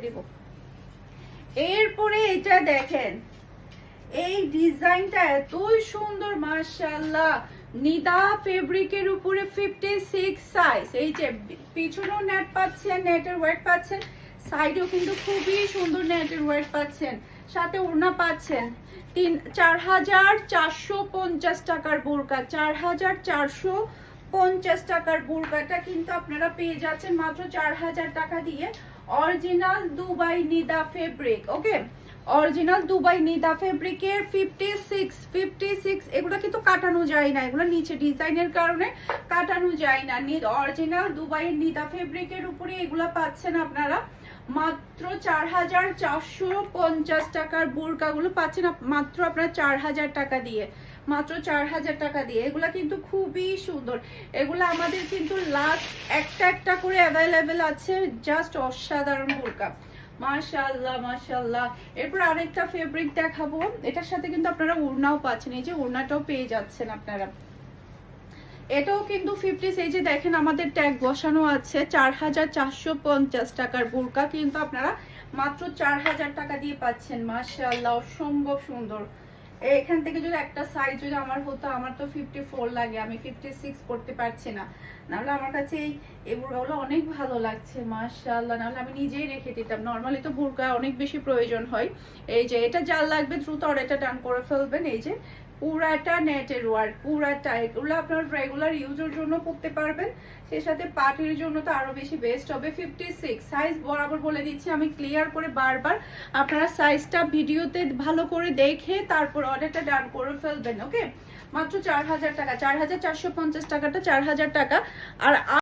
দেব। এরপরে এটা দেখেন, এই ডিজাইনটা এতই সুন্দর মাশাআল্লাহ। নিদা ফেব্রিকের উপরে 56 সাইজ। এই যে পিছনেও নেট পাচ্ছেন, নেটের ওয়ার্ক পাচ্ছেন, সাইডেও কিন্তু খুবই সুন্দর নেটের ওয়ার্ক পাচ্ছেন, সাথে ওড়না পাচ্ছেন। 4450 টাকার বোরকা, 4450 টাকার বোরকাটা কিন্তু আপনারা পেয়ে যাচ্ছেন মাত্র 4000 টাকা দিয়ে। অরিজিনাল দুবাই নিদা ফেব্রিক, ওকে, অরিজিনাল দুবাই নিদা ফেব্রিকের 56 এগুলো কিন্তু কাটানো যায় না, এগুলো নিচে ডিজাইনের কারণে কাটানো যায় না। অরিজিনাল দুবাই নিদা ফেব্রিকের উপরে এগুলো পাচ্ছেন আপনারা মাত্র 4450 টাকার বোরকাগুলো পাচ্ছেন মাত্র আপনারা 4000 টাকা দিয়ে, মাত্র 4000 টাকা দিয়ে। এগুলা কিন্তু খুবই সুন্দর, এগুলো আমাদের কিন্তু লাস্ট একটা করে অ্যাভেলেবেল আছে। জাস্ট অসাধারণ বোরকা, মাশাআল্লাহ মাশাআল্লাহ। এরপর আরেকটা ফেব্রিক দেখাবো, এটার সাথে কিন্তু আপনারা ওড়নাও পাচ্ছেন, এই যে ওড়নাটাও পেয়ে যাচ্ছেন আপনারা। এটাও কিন্তু 50, এই যে দেখেন আমাদের ট্যাগ বসানো আছে। 4450 টাকার বোরকা কিন্তু আপনারা মাত্র 4000 টাকা দিয়ে পাচ্ছেন। মাশাআল্লাহ অসম্ভব সুন্দর। এখান থেকে যদি একটা সাইজ যদি আমার হতো, আমার তো 54 লাগে, আমি 56 করতে পারছি না। নাহলে আমার কাছে এই বোরকাগুলো অনেক ভালো লাগছে মাশাআল্লাহ, নাহলে আমি নিজেই রেখে দিতাম। নর্মালি তো বোরকা অনেক বেশি প্রয়োজন হয়। এই যে এটা যার লাগবে দ্রুত অর্ডারটা ডান করে ফেলবেন। এই যে পুরাটা নেটের ওয়ার্ক, পুরাটা, এগুলো আপনার রেগুলার ইউজের জন্য পড়তে পারবেন, সেই সাথে পার্টির জন্য তো আরো বেশি বেস্ট হবে। 56 সাইজ বরাবর বলে দিচ্ছি আমি ক্লিয়ার করে বারবার, আপনারা সাইজটা ভিডিওতে ভালো করে দেখে তারপর অর্ডারটা ডান করে ফেলবেন, ওকে। মাত্র 4000 টাকা, 4450 টাকাটা 4000 টাকা। আর